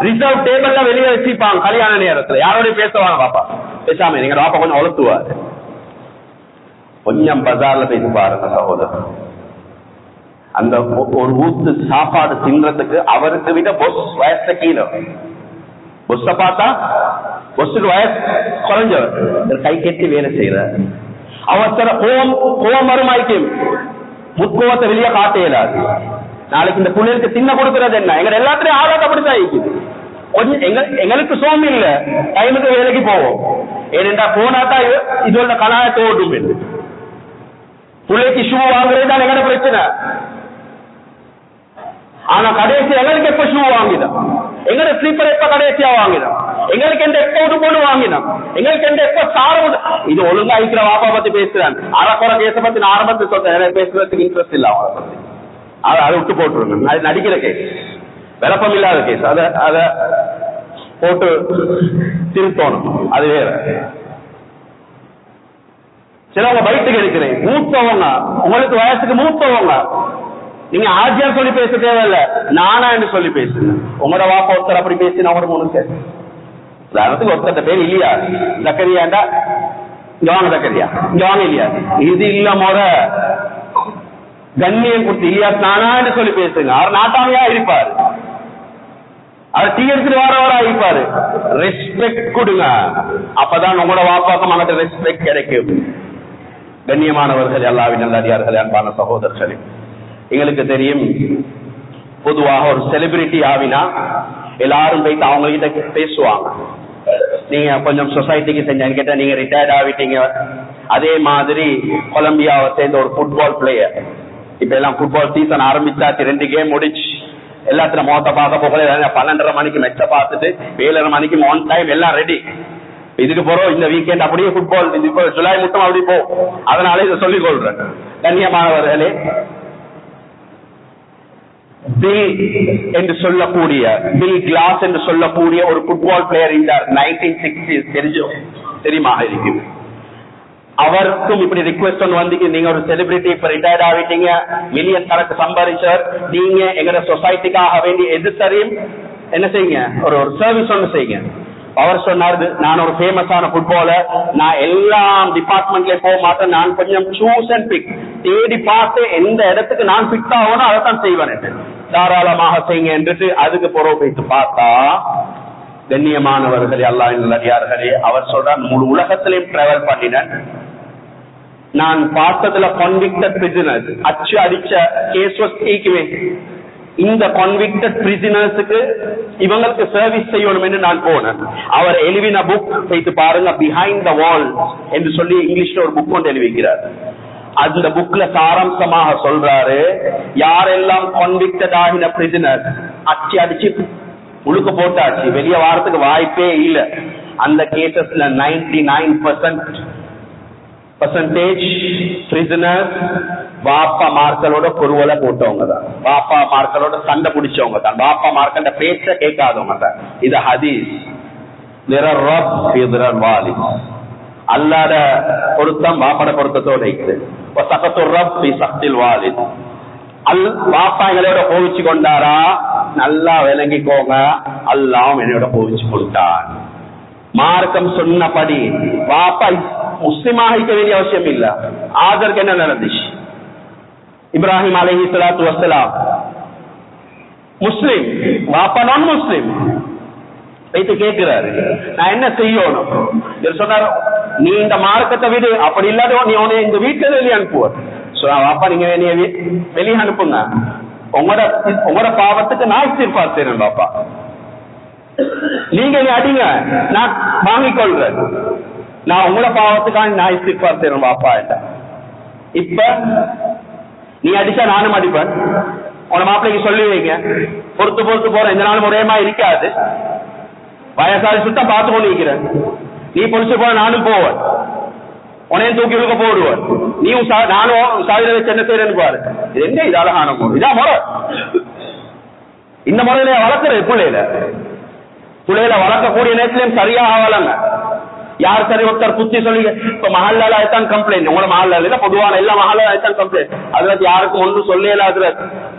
A: ரிசர்வ் டேபிள்ல வெளியே வச்சுப்பாங்க கல்யாண நேரத்துல. யாரோட பேசுவாங்க பாப்பா பேசாம நீங்க பாப்பா கொஞ்சம் வளர்த்துவாரு. கொஞ்சம் பஜார்ல போய் பாருங்க சகோதரர், அந்த ஒரு ஊத்து சாப்பாடு தின்றதுக்கு அவருக்கு விட பொஸ் வயசு கீழே. பொஸ்ஸ பார்த்தா பொஸ்ஸுக்கு வயசு குறைஞ்சவர் கை கெட்டி வேலை செய்யற. அவசர கோவம் வருமாய்க்கு முற்கோவத்தை வெளியே காட்ட இயலாது. நாளைக்கு இந்த புள்ளைகளுக்கு தின்ன கொடுக்கறது என்ன? எங்க எல்லாத்துலயும் ஆளாத அப்படித்தான் இருக்குது. கொஞ்சம் எங்களுக்கு சோமி இல்ல, டைமுக்கு வேலைக்கு போவோம். ஏனென்றா போனாதான் இதோட கலாயத்தை ஓட்டும். பிள்ளைக்கு ஷூ வாங்குறதுதான் எங்கட பிரச்சனை. ஆனா கடைசி எங்களுக்கு எப்ப ஷூ வாங்கினோம், எங்கட ஸ்லீப்பர் எப்ப கடைசியா வாங்கினோம், எங்களுக்கு எந்த எப்போது போட்டு வாங்கினோம், எங்களுக்கு எந்த எப்ப சாரம். இது ஒழுங்கா இருக்கிற வாப்பா பத்தி பேசுறான். அறக்குறை கேச பத்தி நான் ஆரம்பத்தில் சொல்றேன், பேசுறதுக்கு இன்ட்ரெஸ்ட் இல்ல அவங்கள பத்தி. அதை விட்டு போட்டுருங்க. அது நடிக்கிற கேஸ், விளப்பம் இல்லாத கேஸ். அத போட்டு திருத்தணும், அது வேற. சிலவங்க பைட்டுக்கு எடுக்கிறேன், மூத்தவங்க, உங்களுக்கு வயசுக்கு மூத்தவங்க, நீங்க ஆஜியார் சொல்லி பேச தேவையில்ல, நானா என்று சொல்லி பேசுங்க. உங்களோட வாப்பா ஒருத்தர் அப்படி பேசினா ஒரு மூணு பேர் உதாரணத்துக்கு ஒருத்தர் பேர் இல்லையா ஜக்கரியாண்டா, இங்க வாங்க ஜக்கரியா, இங்க வாங்க இல்லையா, இது இல்ல முறை கண்ணியம் கொடுத்து இல்லையா நானா என்று சொல்லி பேசுங்க. அவர் நாட்டாமையா இருப்பாரு, அவர் டீ எடுத்துட்டு வரவரா இருப்பாரு. ரெஸ்பெக்ட் கொடுங்க, அப்பதான் உங்களோட வாப்பாக்கும் அவங்கள்ட்ட ரெஸ்பெக்ட் கிடைக்கும். கண்ணியமானவர்கள், அல்லாஹ்வின் நல்லடியார்களே, அன்பான சகோதரர்களே, எங்களுக்கு தெரியும் பொதுவாக ஒரு செலிபிரிட்டி ஆவினா எல்லாரும் போயிட்டு அவங்க கிட்ட பேசுவாங்க. நீங்க கொஞ்சம் சொசைட்டிக்கு செஞ்சான்னு கேட்டா நீங்க ரிட்டையர்ட் ஆகிட்டீங்க. அதே மாதிரி கொலம்பியாவை சேர்ந்த ஒரு ஃபுட்பால் பிளேயர், இப்ப எல்லாம் ஃபுட்பால் சீசன் ஆரம்பிச்சாச்சு, 2 கேம் முடிச்சு எல்லாத்துல மோத்த பார்க்க போகல. 12:30 மணிக்கு மெச்ச பார்த்துட்டு 7:30 மணிக்கு ஆன் டைம் எல்லாம் ரெடி. இதுக்கு போறோம் இந்த வீக்கெண்ட் அப்படியே ஃபுட்பால், இப்போ ஜூலை மட்டும் அப்படி போ. அதனால இதை சொல்லிக் கொள்றேன். கண்ணியமானவர்களே, பில் என்று சொல்லக்கூடிய பில் கிளாஸ் என்று சொல்லக்கூடிய ஒரு ஃபுட்பால் பிளேயர் இருந்தார் 1960s, தெரியுமா இருக்கும். அவருக்கும் இப்படி ரிக்வெஸ்ட் ஒன்று வந்து, நீங்க ஒரு செலிபிரிட்டி, இப்ப ரிட்டையர்ட் ஆகிட்டீங்க, மில்லியன் கணக்கு சம்பாதிச்சார், நீங்க எங்க சொசைட்டிக்காக வேண்டி எது சரியும் என்ன செய்யுங்க, ஒரு சர்வீஸ் ஒன்று செய்யுங்க. அவர் சொன்னாரு, நான் ஒரு ஃபேமஸான ஃபுட்பாலர், நான் எல்லா டிபார்ட்மெண்ட்லயும் போக மாட்டேன், நான் கொஞ்சம் சூஸ் அண்ட் பிக் தேடி பார்த்து எந்த இடத்துக்கு நான் பிக் ஆகணும் அதை தான் செய்வேன், தாராளமாக செய்யுங்க என்று. அதுக்கு புறவு போயிட்டு பார்த்தா, கண்ணியமானவர்களே, அல்லாஹ்வின் நல்லடியார்களே, அவர் சொல்றார், முழு உலகத்திலையும் டிராவல் பண்ணினேன், நான் பார்த்ததுல convicted prisoners அச்சு அடிச்ச கேஸ் ஈக்குவே, இந்த convicted prisoners-க்கு இவங்களுக்கு சர்வீஸ் செய்யணும் என்று நான் போனேன். அவர் எழுதின புக் வைத்து பாருங்க, பிஹைண்ட் த வால் என்று சொல்லி இங்கிலீஷ்ல ஒரு புக் கொண்டு எழுதிக்கிறார். அந்த புக்ல சாராம்சமாக சொல்றாரு, யாரெல்லாம் convicted ஆகின prisoners அச்சு அடிச்சு முழுக்க போட்டாச்சு, வெளியே வாரத்துக்கு வாய்ப்பே இல்லை, அந்த கேசஸ்ல 99% பிரிசனர்ஸ் பாப்பா மார்களோட பொருவலை போட்டவங்க தான், பாப்பா மார்களோட சண்டை பிடிச்சவங்க தான், பாப்பா மார்க்கண்ட பேச்ச கேட்காதவங்க தான். இது ஹதீஸ். அல்லாத பொருத்தம் பாப்பாட பொருத்தத்தோட இருக்குது. பாப்பா எங்களோட கோவிச்சு கொண்டாரா, நல்லா விளங்கிக்கோங்க, அல்லாஹ் என்னோட கோவிச்சு கொடுத்தான். மார்க்கம் சொன்னபடி பாப்பா முஸ்லிமாக இருக்க வேண்டிய அவசியம் இல்ல. ஆதருக்கு என்ன நடந்துச்சு? இப்ராஹிம் அலைஹிஸ்ஸலாத்து வஸ்ஸலாம் முஸ்லிம், பாப்பா நான் முஸ்லிம். வைத்து கேட்கிறாரு, நான் என்ன செய்யணும்? சொன்னார், நீ இந்த மார்க்கத்தை விடு, அப்படி இல்லாத நீ உன்னை இந்த வீட்டுல வெளியே அனுப்புவார். பாப்பா நீங்க வெளியே அனுப்புங்க, உங்களோட பாவத்துக்கு நான் இஸ்திக்ஃபார் செய்றேன் பாப்பா, நீங்க நீ அடிங்க, நான் வாங்கிக் கொள்றேன், நான் உங்களோட பாவத்துக்காக நான் இஸ்திக்ஃபார் செய்றேன் பாப்பா. இப்ப நீ அடிச்சா நானும் அடிப்பேன், உன மாப்பிள்ளைக்கு சொல்லி வைங்க, பொறுத்து பொறுத்து போற, இந்த நாளும் ஒரேமா இருக்காது, வயசாரி சுத்தம் பார்த்து கொண்டு இருக்கிறேன், நீ பொலிச்சு போற நானும் போவேன், உனையும் தூக்கி உழுக்க போடுவேன், நீ நானும் சாதியில வச்சு என்ன செய்யறேன்னு பாரு. இது எங்க இது அழகான முறை, இதான் முறை. இந்த முறையில வளர்க்குற பிள்ளையில வளர்க்கக்கூடிய நேரத்திலையும் சரியாக வளங்க. யார் சரி ஒருத்தர் புத்தி சொல்லி, இப்ப மஹல்லால ஆயித்தான் கம்ப்ளைண்ட், உங்களோட மஹல்லால பொதுவான எல்லா மஹல்லால ஆயித்தான் கம்ப்ளைண்ட், அதுல யாருக்கும் ஒன்றும் சொல்லல. அதுல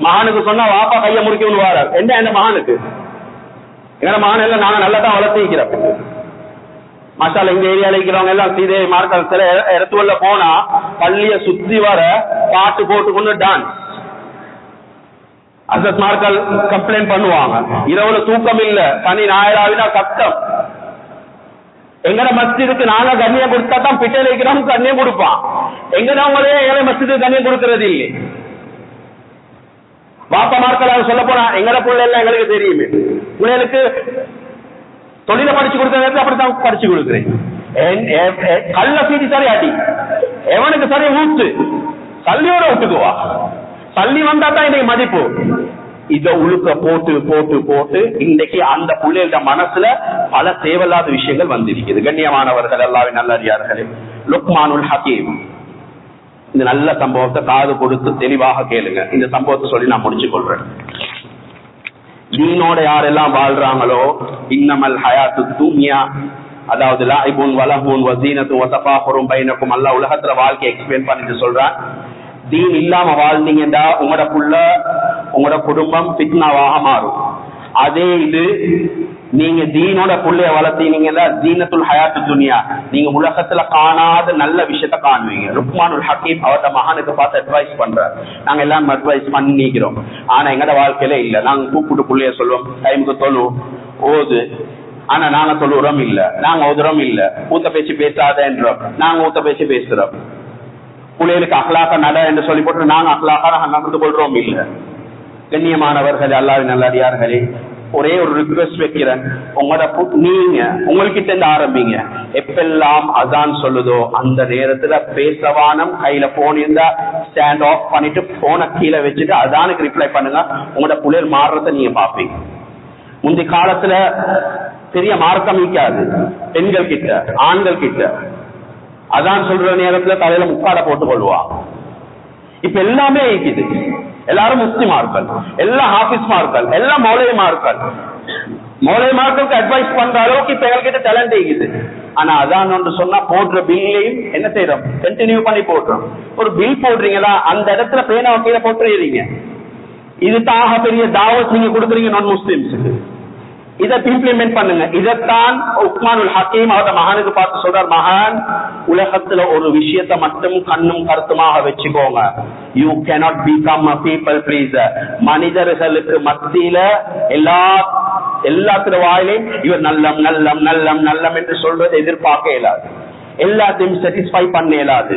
A: மகனுக்கு சொன்னா வாப்பா கைய முடிக்கணும்னு வாரார். என்ன மகனுக்கு, எங்க மகன் எல்லாம் நாங்க நல்லா தான் வளர்த்து வைக்கிறோம். மசாலா இந்த ஏரியால இருக்கிறவங்க எல்லாம் சீதே மார்க்க சில இடத்துல போனா பள்ளிய சுத்தி வர பாட்டு போட்டுக்கொண்டு டான்ஸ், அசத் மார்கள் கம்ப்ளைண்ட் பண்ணுவாங்க, இரவுல தூக்கம் இல்ல, சனி ஞாயிறாவினா சத்தம். எங்கட மஸ்ஜிதுக்கு நாங்க கண்ணியம் கொடுத்தா தான் பிட்டையில இருக்கிறவங்க கண்ணியம் கொடுப்பான், எங்கடவங்களே எங்களை மஸ்ஜிதுக்கு கண்ணியம் கொடுக்கறது இல்லை. பாப்பா மார்கள் சொல்ல போனா எங்கட பிள்ளை எல்லாம் எங்களுக்கு தெரியுமே, பிள்ளைகளுக்கு தொழில படிச்சு கொடுக்கறது அப்படித்தான் படிச்சு கொடுக்குறேன். கல்ல சீடி சரி அடி, எவனுக்கு சரி ஊத்து, தள்ளியோட விட்டுக்குவா, தள்ளி வந்தா தான் இன்னைக்கு மதிப்பு. இத உழுக்க போட்டு போட்டு போட்டு இன்னைக்கு அந்த பிள்ளைகள மனசுல பல தேவையில்லாத விஷயங்கள் வந்திருக்கிறது. கண்ணியமானவர்கள், அல்லாஹ்வின் நல்லடியார்களே, லுக்மானுல் ஹகீம் இந்த நல்ல சம்பவத்தை காது கொடுத்து தெளிவாக கேளுங்க. இந்த சம்பவத்தை சொல்லி நான் முடிச்சு கொள்றேன். தீனோட யாரெல்லாம் வாழ்றாங்களோ, இன்னமல் ஹயாத்து துன்யா, அதாவது லாயிபுன் வலஹுன் வஸீனத்து வஸஃபாஹுரும் பைனக்கும், அல்லாஹ் உலகத்துல வாழ்க்கையை எக்ஸ்பிளைன் பண்ணிட்டு சொல்றான். தீன் இல்லாம வாழ்ந்தீங்கன்னா உங்களோட புள்ள உங்களோட குடும்பம் ஃபித்னாவாக மாறும். அதே இது நீங்க தீனோட புள்ளைய வளர்த்தீங்கன்னா தீனத்துல் ஹயாத்து துன்யா, நீங்க உலகத்துல காணாத நல்ல விஷயத்த காணுவீங்க. லுக்மானுல் ஹகீம் அவரோட மகனுக்கு பார்த்து அட்வைஸ் பண்றாரு. நாங்க எல்லாம் அட்வைஸ் பண்ணிக்கிறோம், ஆனா எங்கட வாழ்க்கையில இல்ல. நாங்க கூப்பிட்டு புள்ளைய சொல்லுவோம், டைமுக்கு தொழு ஓது, ஆனா நாங்க தொழுறோம் இல்ல, நாங்க ஓதுறோம் இல்ல, ஊத்த பேச்சு பேசாதன்றோம், நாங்க ஊத்த பேச்சு பேசுறோம். பிள்ளைகளுக்கு அக்லாக நட என்று சொல்லி போட்டு நாங்க அக்லாக நடந்து கொள்றோம் இல்ல. கண்ணியமானவர்கள், அல்லாஹ்வின் நல்லடியார்களே, ஒரே ஒரு ரிக்வெஸ்ட் வைக்கிறேன், நீங்க உங்ககிட்ட இருந்து ஆரம்பிங்க. எப்பெல்லாம் அதான் சொல்லுதோ அந்த நேரத்துல பேசவானம், கையில போன் இருந்தா ஸ்டாண்ட் ஆஃப் பண்ணிட்டு போனை கீழே வச்சுட்டு அதானுக்கு ரிப்ளை பண்ணுங்க. உங்களோட புள்ளைகள் மாறுறத நீங்க பாப்பீங்க. முந்தைய காலத்துல பெரிய மார்க்கம் இருக்காது, பெண்கள் கிட்ட ஆண்கள் கிட்ட அதான் சொல்ற நேரத்துல தலையில முக்காட போட்டுக் கொள்வா. இப்ப எல்லாமே இருக்குது, எல்லாரும் முஸ்லிமார்கள், எல்லாம் ஹாஃபிஸ்மார்கள், எல்லாம் மௌலைமார்கள். மௌலைமார்களுக்கு அட்வைஸ் பண்ற அளவுக்கு இப்ப எங்ககிட்ட டேலண்ட் இருக்குது. ஆனா அதான் ஒன்று சொன்னா போடுற பில்லையும் என்ன செய்யறோம், கண்டினியூ பண்ணி போடுறோம். ஒரு பில் போடுறீங்களா, அந்த இடத்துல பேனா கீழே போட்டுறீங்க. இதுதான் பெரிய தாவத் நீங்க கொடுக்குறீங்க நான் முஸ்லிம்ஸுக்கு. இதை இம்ப்ளிமெண்ட் பண்ணுங்க. இதைத்தான் உஸ்மானுல் ஹக்கீம் அவரோட மகானுக்கு பார்த்து சொல்றார், மகான் உலகத்துல ஒரு விஷயத்தை மட்டும் கண்ணும் கருத்துமாக வச்சுக்கோங்க. You cannot become a people pleaser. மனிதர்களுக்கு மத்தியில எல்லாத்துல வாயிலையும் இவர் நல்லம் நல்லம் நல்லம் நல்லம் என்று சொல்றதை எதிர்பார்க்க இயலாது, எல்லாத்தையும் சாட்டிஸ்ஃபை பண்ண இயலாது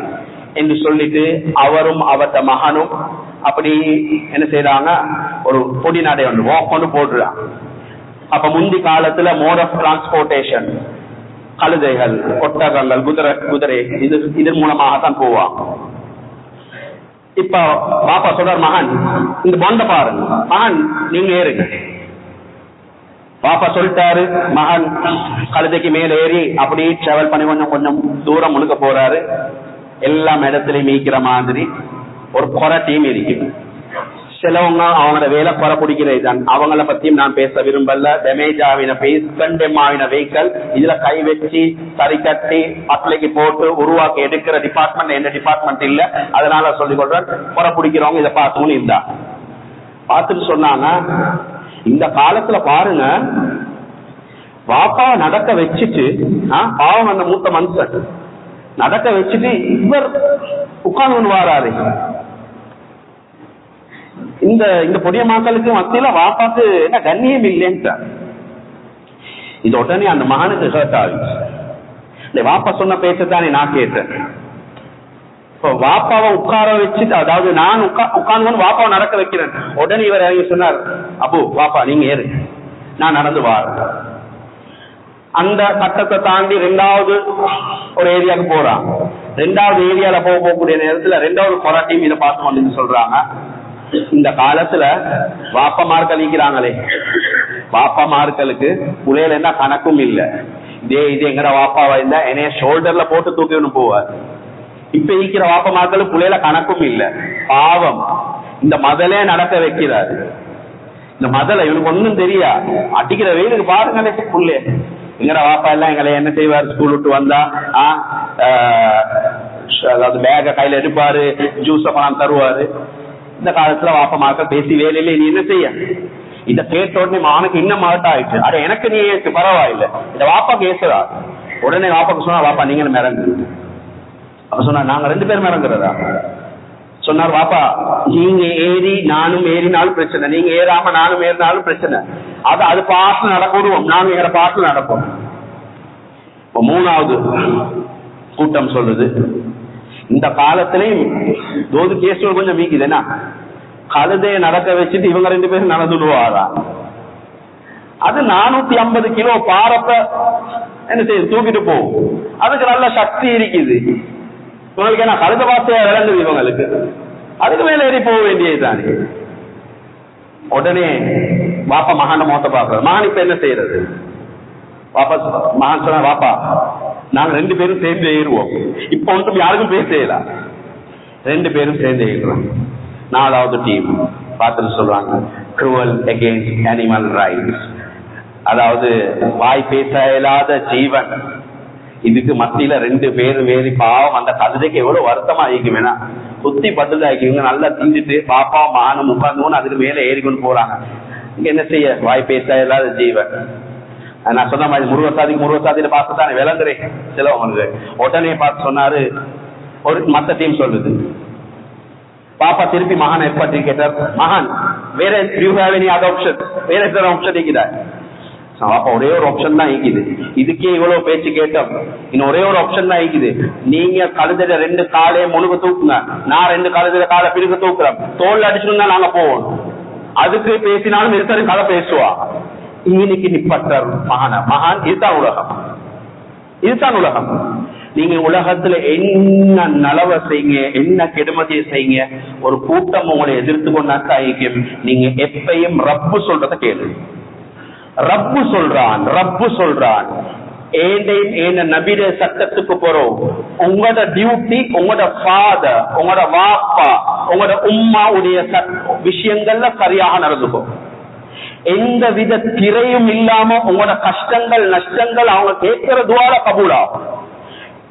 A: என்று சொல்லிட்டு அவரும் அவர்த மகனும் அப்படி என்ன செய்யறாங்க, ஒரு பொடி நடை ஒன்று வாக் ஒன்று போடுறாங்க. அப்ப முந்தி காலத்துல மோட் ஆஃப் டிரான்ஸ்போர்டேஷன் கழுதைகள், ஒட்டகங்கள், குதிரை இதன் மூலமாகத்தான் போவாங்க. இப்ப பாப்பா சொல்றார், மகன் இந்த பொண்ட பாருங்க, மகன் நீங்க ஏறுங்க. பாப்பா சொல்லிட்டாரு, மகன் கழுதைக்கு மேல ஏறி அப்படி டிராவல் பண்ணி கொஞ்சம் கொஞ்சம் தூரம் முழுக்க போறாரு. எல்லா இடத்துலயும் மீக்கிற மாதிரி ஒரு குறை டீம் இருக்கு. சிலவங்க அவங்களோட வேலை குறை பிடிக்கிறது தான். அவங்கள பத்தியும் நான் பேச விரும்பல. டேமேஜ் ஆகின பேஸ், கண்டெம் ஆகின வெஹிக்கல், இதுல கை வச்சு சரி கட்டி பட்லைக்கு போட்டு உருவாக்கி எடுக்கிற டிபார்ட்மெண்ட் எந்த டிபார்ட்மெண்ட் இல்ல. அதனால சொல்லிக் கொள்றேன், குறை பிடிக்கிறவங்க இதை பார்த்துன்னு இருந்தா பார்த்துட்டு சொன்னாங்க, இந்த காலத்துல பாருங்க, பாப்பாவை நடக்க வச்சுட்டு பாவம் அந்த மூத்த மனுஷன் நடக்க வச்சுட்டு இவர் உட்கார்ந்து வாராரு. இந்த பொடிய மக்களுக்கு மத்தியில வாப்பாக்கு என்ன கண்ணியம் இல்லைன்னு இது உடனே அந்த மகனுக்கு ஹர்ட் ஆகுது. இந்த வாப்பா சொன்ன பேச்சத்தானே நான் கேட்டேன். இப்போ வாப்பாவை உட்கார வச்சுட்டு, அதாவது நான் உட்கார்ந்து வாப்பாவை நடக்க வைக்கிறேன். உடனே இவர் இறங்கி சொன்னார், அப்பு வாப்பா நீங்க ஏறு, நான் நடந்து வாரேன். அந்த கட்டத்தை தாண்டி ரெண்டாவது ஒரு ஏரியாவுக்கு போறான். ரெண்டாவது ஏரியால போகக்கூடிய நேரத்துல ரெண்டாவது போராட்டியும் இதை பார்த்து வந்து சொல்றாங்க, இந்த காலத்துல வாப்பமார்கள் இருக்கிறாங்களே, வாப்பமார்களுக்கு புள்ளையில என்ன கணக்கும் இல்ல. இது எங்கட வாப்பாவா இருந்தா என்னைய ஷோல்டர்ல போட்டு தூக்கின்னு போவார். இப்ப இருக்கிற வாப்பமார்களுக்கு புள்ளையில கணக்கும் இல்ல. பாவம், இந்த மதலே நடக்க வைக்கிறாரு. இந்த மதல இவனுக்கு ஒன்னும் தெரியா, அடிக்கிற வெயிலுக்கு பாருங்களே புள்ளே. எங்கட வாப்பா எல்லாம் எங்களை என்ன செய்வார், ஸ்கூல் விட்டு வந்தா அதாவது பேக கையில எடுப்பாரு, ஜூஸ பணம் தருவாரு. இந்த காலத்துல வாப்பமாக்க பேசி வேலையில நீ என்ன செய்ய, இத கேட்ட உடனே மானுக்கு இன்னும் மாட்ட ஆயிடுச்சு. அட எனக்கு நீ பரவாயில்ல, இந்த வாப்பா கேசுறா. உடனே வாப்பாக்கு சொன்னா, வாப்பா நீங்க மிரங்கு. அப்ப சொன்னா, நாங்க 2 பேரும் இறங்குறதா? சொன்னார், வாப்பா நீங்க ஏறி நானும் ஏறினாலும் பிரச்சனை, நீங்க ஏறாம நானும் ஏறினாலும் பிரச்சனை. அது பாட்டுல நடக்கூடுவோம், நாங்க எங்க பாட்டுல நடப்போம். இப்ப 3வது கூட்டம் சொல்லுது, இந்த காலத்திலையும் தோது கேசுகள் கொஞ்சம் வீக்குதுன்னா கழுதையை நடக்க வச்சுட்டு இவங்க 2 பேரும் நடந்துடுவாரா? அது 450 கிலோ பாரப்ப என்ன செய்யுது, தூக்கிட்டு போகும். அதுக்கு நல்ல சக்தி இருக்குது. உங்களுக்கு என்ன கழுத பாசையா விளங்குது இவங்களுக்கு, அதுக்கு மேல ஏறி போக வேண்டியதுதானே. உடனே வாப்பா மகான மோத்த பாக்குறது. மகான் இப்ப என்ன செய்யறது? வாப்பா மகான் சொன்னா, வாப்பா நாங்க 2 பேரும் சேர்ந்து ஏறுவோம். இப்ப ஒன்றும் யாருக்கும் பேச செய்யலாம், 2 பேரும் சேர்ந்து ஏறுறோம். 4வது டீம் பார்த்துட்டு சொல்றாங்க, க்ரூவல் அகெயின்ஸ்ட் அனிமல் ரைட்ஸ். அதாவது வாய் பேச இயலாத ஜீவன், இதுக்கு மத்தியில 2 பேரும் வேறு. பாவம், அந்த கழுதைக்கு எவ்வளவு வருத்தமா ஆகிக்கும். வேணா குத்தி பட்டுதாக்கி இவங்க நல்லா திஞ்சிட்டு பாப்பா மானம் உட்கார்ந்து அதுக்கு மேல ஏறிக்கொண்டு போறாங்க. இங்க என்ன செய்ய, வாய் பேச இல்லாத ஜீவன். நான் சொன்ன மாதிரி முருகசாதியில பார்த்துதானே விளங்குறேன் சிலவங்க. உடனே பார்த்து சொன்னாரு, ஒரு மத்த டீம் சொல்லுது. பாப்பா திருப்பி மகான் எப்படி கேட்டார், மகான் வேற you have any other option, வேற எத்தனை ஆப்ஷன் இருக்கிறார்? பாப்பா ஒரே ஒரு ஆப்ஷன் தான் இருக்குது, இதுக்கே இவ்வளவு பேச்சு கேட்டோம், இன்னும் ஒரே ஒரு ஆப்ஷன் தான் இருக்குது. நீங்க கழுதையில 2 காலையை முழுக்க தூக்குங்க, நான் 2 கழுதையில காலை பிரிக்க தூக்குறேன், தோல் அடிச்சுன்னு நாங்க போவோம். அதுக்கு பேசினாலும் இருக்காரு கதை பேசுவா. இன்னைக்கு நிப்பட்டார் மகான். இதுதான் உலகம், இதுதான் உலகம். நீங்க உலகத்துல என்ன நலவை செய்யுங்க, என்ன கெடுமதியை செய்யுங்க, ஒரு கூட்டம் உங்களை எதிர்த்து கொண்டாக்கும். நீங்க எப்பயும் ரப்பு சொல்றத கேளு. ரப்பு சொல்றான், ரப்பு சொல்றான். ஏண்ட நபிட சட்டத்துக்கு போறோம். உங்களோட டியூட்டி உங்களோட ஃபாதர், உங்களோட வாப்பா, உங்களோட உம்மாவுடைய விஷயங்கள்ல சரியாக நடந்துக்கும். எந்த வித திரையும் இல்லாம உங்களோட கஷ்டங்கள் நஷ்டங்கள் அவங்க கேட்கிற துவால கபூலாகும்.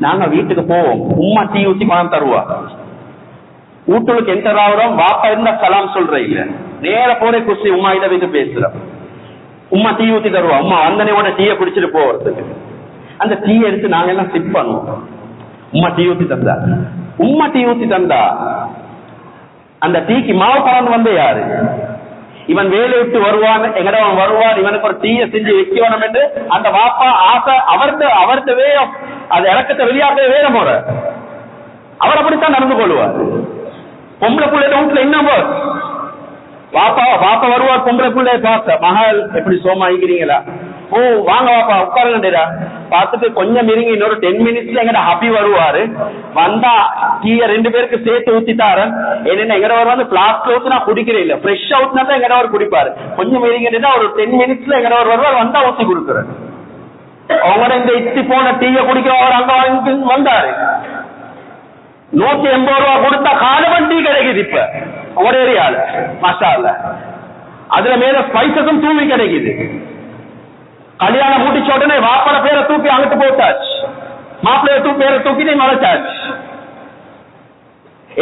A: நாங்க வீட்டுக்கு போவோம், உம்மா டீ ஊத்தி பணம் தருவா. வீட்டுக்கு என்டர் ஆகுறோம், வாப்பா இருந்தா சலாம் சொல்ற இல்ல, நேர போற குசி உமா இட வைத்து பேசுறோம். உம்மா டீ ஊத்தி தருவா, உமா வந்தனையோட டீயை குடிச்சிட்டு போறதுக்கு. அந்த டீயை எடுத்து நாங்க எல்லாம் சிப் பண்ணுவோம். உம்மா டீ ஊத்தி தந்தா, உம்மா டீ ஊத்தி தந்தா அந்த டீக்கு மாவு பழம் வந்து யாரு? இவன் வேலை விட்டு வருவான், எங்கட அவன் வருவான், இவனுக்கு ஒரு டீயை செஞ்சு வைக்கணும் என்று அந்த வாப்பா ஆசை. அவர்கிட்ட வேகம் அது இறக்கத்தை வெளியாக்க வேற முறை. அவர் அப்படித்தான் நடந்து கொள்வார். பொம்பளை பிள்ளை வீட்டுல இன்னும் வாப்பா வருவார், பொம்பளை பிள்ளைய பார்த்த மகள் எப்படி சோமா ஆகிக்கிறீங்களா, ஓ வாங்க வாப்பா உட்காருங்கடா பார்த்துட்டு கொஞ்சம் இருங்க, இன்னொரு 10 மினிட்ஸ்ல எங்கட ஹபி வருவாரு. வந்தா டீய 2 பேருக்கு சேர்த்து ஊத்திட்டாரன். என்னென்ன எங்கட வந்து பிளாஸ்ட்ல ஊத்து நான் குடிக்கிறேன் இல்ல, ஃப்ரெஷ்ஷா ஊத்தினா தான் எங்கடவர் குடிப்பாரு. கொஞ்சம் இருங்க, ஒரு 10 மினிட்ஸ்ல எங்கடவர் வருவார், வந்தா ஊத்தி கொடுக்குறேன். அவங்களோட இந்த இத்தி போன டீய குடிக்கிறவர் அங்க வந்தாரு. 180 ரூபா கொடுத்தா காலவன் டீ கிடைக்குது இப்ப ஒரு ஏரியால மசால. அதுல மேல ஸ்பைசஸும் தூவி கிடைக்குது. கல்யாணம் மூட்டிச்ச உடனே வாப்பட பேரை தூக்கி அங்கிட்டு போட்டாச்சு, மாப்பிள்ளைய பேரை தூக்கி மறைச்சாச்சு.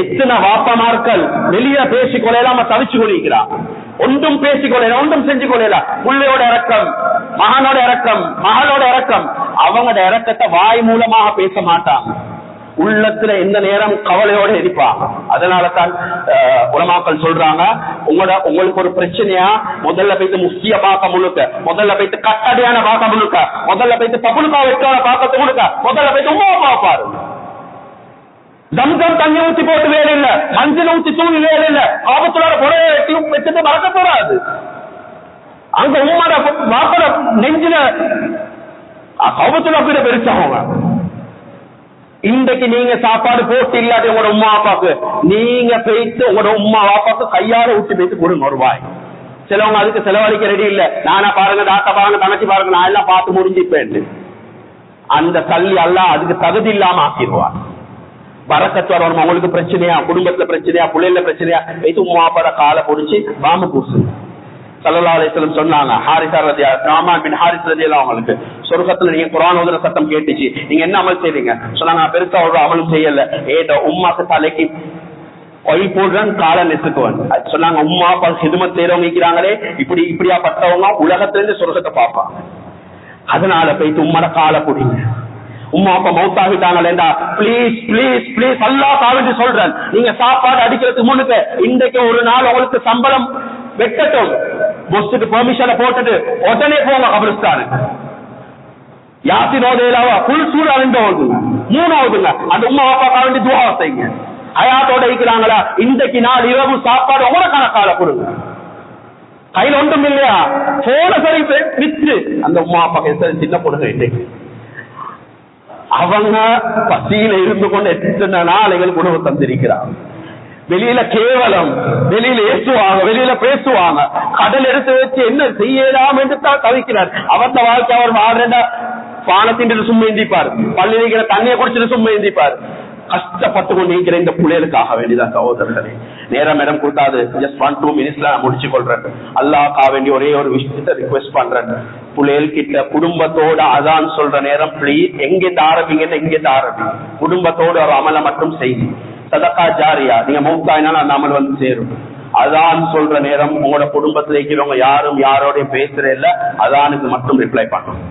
A: எத்தனை வாப்பமார்கள் வெளியே பேசிக் கொள்ளலாம தவிச்சு கொள்ளிக்கிறான். ஒன்றும் பேசிக் கொள்ளலாம், ஒன்றும் செஞ்சு கொள்ளலாம். பிள்ளையோட இறக்கம், மகனோட இறக்கம், மகளோட இறக்கம். அவங்களோட இறக்கத்தை வாய் மூலமாக பேச மாட்டாங்க, உள்ளத்துல எந்த நேரம் கவலையோட இருப்பாங்க. அதனால தான் உலமாக்கள் சொல்றாங்க, உங்களுக்கு ஒரு பிரச்சனையா முதல்ல போயிட்டு முக்கிய பார்க்க முழுக்க, முதல்ல போயிட்டு கட்டடியான பார்க்க முழுக்க, முதல்ல போயிட்டு தப்புனுக்கா வெட்டான பார்க்கறது முழுக்க, முதல்ல போயிட்டு உமா பார்ப்பாரு. தம்சம் தண்ணி ஊத்தி போட்டு வேலை இல்ல, மஞ்சள் ஊத்தி தூங்கி வேலை இல்ல, ஆபத்துல வச்சுட்டு மறக்க போறாது. அங்க உமாட வாப்பட நெஞ்சில ஆபத்துல போயிட பெருசாக. இன்றைக்கு நீங்க சாப்பாடு போட்டு இல்லாட்டி உங்களோட உமா அப்பாக்கு நீங்க போயிட்டு உங்களோட உமா அப்பாக்கு கையால ஊட்டி போயிட்டு கொடுங்க ஒரு வாய். சிலவங்க அதுக்கு செலவழிக்க ரெடி இல்ல, நானா பாருங்க, தாத்தா பாருங்க, தங்கச்சி பாருங்க, நான் எல்லாம் பார்த்து முடிஞ்சுப்பேன். அந்த தள்ளி எல்லாம் அதுக்கு தகுதி இல்லாம ஆக்கிடுவார். வரக்கத்து வரணும். உங்களுக்கு பிரச்சனையா, குடும்பத்துல பிரச்சனையா, பிள்ளைல பிரச்சனையா, வைத்து உமா அப்பாட காலை பொடிச்சு வாம பூசு. ஸல்லல்லாஹு அலைஹி வஸல்லம் சொன்னாங்க, நுஅமான் பின் ஹாரிஸ் ரலியல்லாஹு அவங்களுக்கு சொர்க்கத்துல நீங்க குர்ஆன் ஓதுற சத்தம் கேட்டுச்சு, நீங்க என்ன அமல் செய்றீங்க? சொன்னாங்க, நான் பெருசா ஒரு அமலும் செய்யல, ஏதோ உம்மாக்கு தலைக்கு ஒயில் போடுறேன், காலை நெசுக்குவன். சொன்னாங்க, உம்மா அப்பா ஹிதுமத் செய்யறவங்க இருக்கிறாங்களே, இப்படியா பட்டவங்க உலகத்துல இருந்து சொர்க்கத்தை பார்ப்பாங்க. அதனால போயிட்டு உம்மோட காலை பிடிங்க. உம்மா அப்பா மௌத்தாகிட்டாங்களேண்டா, பிளீஸ் பிளீஸ் பிளீஸ் அல்லாஹ் காவண்டி சொல்றேன், நீங்க சாப்பாடு அடிக்கிறதுக்கு முன்னுக்கு இன்றைக்கு ஒரு நாள் உங்களுக்கு சம்பளம் வெட்டட்டும், பொஸ்டுக்கு பெர்மிஷனை போட்டுட்டு உடனே போங்க கபிரிஸ்தானு. யாசின் ஓதையிலாவா புல் சூறா 2 ஓதுங்க, 3 ஓதுங்க. அந்த உம்மா அப்பா வேண்டி துவா செய்யுங்க. ஹயாத்தோட இருக்கிறாங்களா, இன்றைக்கு நாள் இரவு சாப்பாடு உங்களோட கணக்கால கொடுங்க. கையில ஒன்றும் இல்லையா, போன சரி வித்து அந்த உம்மா அப்பா சின்ன பொண்ணு இன்றைக்கு அவங்க பசியில இருந்து கொண்டு எத்தனை நாளைகள் உணவு தந்திருக்கிறாங்க. வெளியில கேவலம், வெளியில ஏசுவாங்க, வெளியில பேசுவாங்க, கடல் எடுத்து வச்சு என்ன செய்யலாம் என்று தான் தவிக்கிறார். அவர்த்த வாழ்க்கை அவர் வாழ்றா பானத்தின் சும்மா எந்திப்பார், பள்ளி நீக்கிற தண்ணியை குடிச்சிட்டு சும்மா எந்திப்பார். கஷ்டப்பட்டு கொண்டு இருக்கிற இந்த பிள்ளைகளுக்காக வேண்டிதான் சகோதரர்களே, நேரம் இடம் கொடுத்தாது. ஜஸ்ட் 1-2 மினிட்ஸ்ல நான் முடிச்சு கொள்றேன். அல்லாஹ்க்கா வேண்டி ஒரே ஒரு விஷயத்தை ரிக்வெஸ்ட் பண்றேன். பிள்ளைகள் கிட்ட குடும்பத்தோட அதான் சொல்ற நேரம் ப்ளீஸ் எங்கிட்ட ஆரம்பிங்கன்னு எங்கிட்ட ஆரம்பிங்க. குடும்பத்தோட ஒரு அமலை மட்டும் செய்யுங்க. சதகா ஜாரியா, நீங்க மௌத்தாயினாலும் அந்த அமல் வந்து சேரும். அதான் சொல்ற நேரம் உங்களோட குடும்பத்துல இருக்கிறவங்க யாரும் யாரோடையும் பேசுற இல்ல, அதானுக்கு மட்டும் ரிப்ளை பண்ணணும்,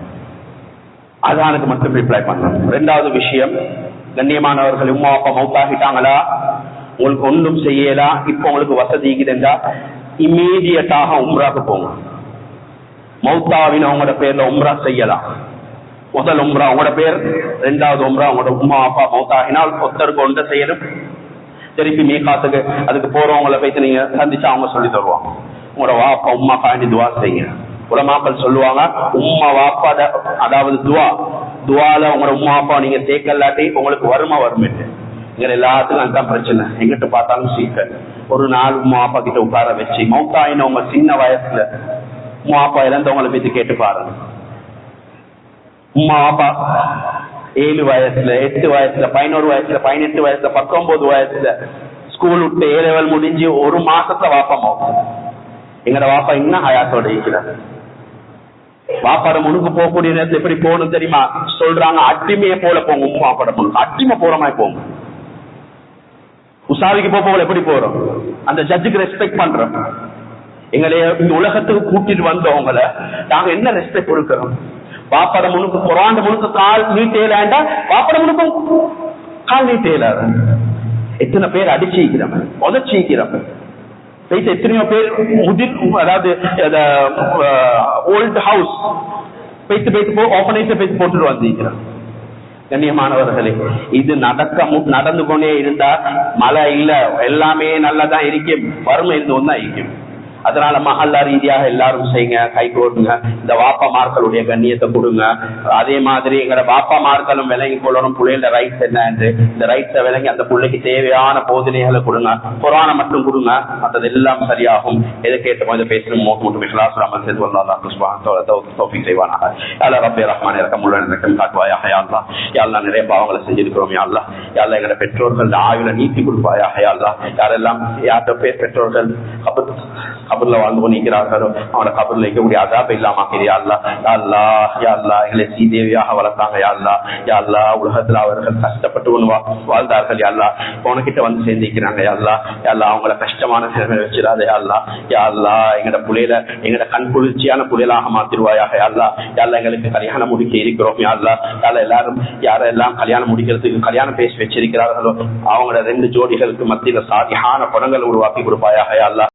A: அதானுக்கு மட்டும் ரிப்ளை பண்ணணும். 2வது விஷயம், கண்ணியமானவர்கள், உம்மா அப்பா மௌத்தாகிட்டாங்களா, உங்களுக்கு ஒன்றும் செய்யலாம், இப்ப உங்களுக்கு வசதி இருக்குதுன்றா இம்மீடியட்டாக உம்ராக்கு போங்க. மௌத்தாவின் அவங்களோட பேர்ல உம்ரா செய்யலாம். முதல் உம்ரா உங்களோட பேர், 2வது உம்ரா உங்களோட உம்மா அப்பா மௌத்தாகினால் ஒருத்தருக்கு ஒன்றை செய்யணும். திருப்பி மீகாத்துக்கு அதுக்கு போறவங்களை போயிட்டு நீங்க சந்திச்சா அவங்க சொல்லி தருவாங்க. உங்களோட வாப்பா உம்மா காண்டி துவா செய்யுங்க. உலமாக்கள் சொல்லுவாங்க, உம்மா வாப்பா அதாவது துவால உங்களோட உம்மா அப்பா நீங்க சேர்க்கலாட்டி உங்களுக்கு வறுமை வருமெட்டு. எங்க எல்லாத்துக்கும் அதுதான் பிரச்சனை. எங்கிட்ட பார்த்தாலும் சீக்கிரம் ஒரு நாள் உம்மா அப்பா கிட்ட உட்கார வச்சு, மௌத்தாயின உங்க சின்ன வயசுல உம்மா அப்பா இறந்தவங்களை பத்தி கேட்டு பாருங்க. உமா அப்பா 7 வயசுல 8 வயசுல 11 வயசுல 18 வயசுல 19 வயசுல ஸ்கூல் விட்டு A level முடிஞ்சு ஒரு மாசத்துல வாப்பா மௌத். எங்கட வாப்பா இன்னும் ஹயாத்தோட இருக்கிறார். வாப்பாட முனுக்கு போகக்கூடிய நேரத்தில் எப்படி போகணும் தெரியுமா? சொல்றாங்க, அட்டிமையை போல போங்க. உமா வாப்பாட முனுக்கு அட்டிமை போற மாதிரி போங்க. உசாவிக்கு போல எப்படி போறோம்? அந்த ஜட்ஜுக்கு ரெஸ்பெக்ட் பண்றோம். எங்களைய இந்த உலகத்துக்கு கூட்டிட்டு வந்தவங்களை நாங்க என்ன ரெஸ்பெக்ட் கொடுக்கிறோம்? வாப்பாட முனுக்கு குரான் முனுக்கு கால் நீட்டேலாண்டா வாப்பாட முனுக்கும் கால் நீட்டேலாத. எத்தனை பேர் அடிச்சிக்கிறோம், உதச்சிக்கிறோம். எத்தனையோ பேர் முதிர், அதாவது ஓல்டு ஹவுஸ் போட்டுட்டு வந்திருக்கிறோம். கண்ணியமானவர்களே, இது நடந்து கொண்டே இருந்தா மழை இல்ல, எல்லாமே நல்லதான் இருக்கும், வறுமை இருந்து ஒன்னா இருக்கும். அதனால மஹல்லா ரீதியாக எல்லாரும் செய்யுங்க, கை கோடுங்க, இந்த வாப்பாமார்களுடைய கண்ணியத்தை கொடுங்க. அதே மாதிரி எங்களோட வாப்பாமார்களும் விளங்கி கொள்ளணும் பிள்ளைகளோட ரைட்ஸ் என்ன என்று. இந்த ரைட்ஸை விளங்கி அந்த பிள்ளைக்கு தேவையான போதனைகளை கொடுங்க. குர்ஆனை மட்டும் கொடுங்க, மற்றது எல்லாம் சரியாகும். எதை கேட்ட மாதிரி பேசணும் மட்டும் இஹ்லாஸ் செய்து செய்வானாக. யாழ்லா ரப்பே ரஹ்மானே இரக்கமுள்ள இரக்கம் காட்டுவாயாக. யாழ்லா யாழ்லா நிறைய பாவங்களை செஞ்சிருக்கிறோம். யாழ்லா யாழ்லா எங்களோட பெற்றோர்கள் ஆயுளை நீட்டி கொடுப்பாயாக. யாழ்லா யாரெல்லாம் யார்கிட்ட பேர் பெற்றோர்கள் கபர்ல வாழ்ந்து கொண்டிருக்கிறார்களோ அவனோட கபர்ல இருக்கக்கூடிய அதாப இல்லாம எங்களை சீதேவியாக வளர்த்தாங்க. யாழ்லா உலகத்துல அவர்கள் கஷ்டப்பட்டு வாழ்ந்தார்கள். யாழ்லா உனக்கிட்ட வந்து சேர்ந்திருக்கிறாங்க. யாழ்லா அவங்கள கஷ்டமான நிலைமை வச்சிடாத. யாழ்லா எங்கட புலையில எங்கட கண் குளிர்ச்சியான புலையிலாக மாத்திருவாயாக. யாழ்லா எங்களுக்கு கல்யாணம் முடிக்க இருக்கிறோம். யாழ்லா எல்லாரும் யாரெல்லாம் கல்யாணம் முடிக்கிறதுக்கு கல்யாணம் பேசி வச்சிருக்கிறார்களோ அவங்களோட 2 ஜோடிகளுக்கு மத்தியில சாதியான படங்கள் உருவாக்கி கொடுப்பாயாக. யாழ்லா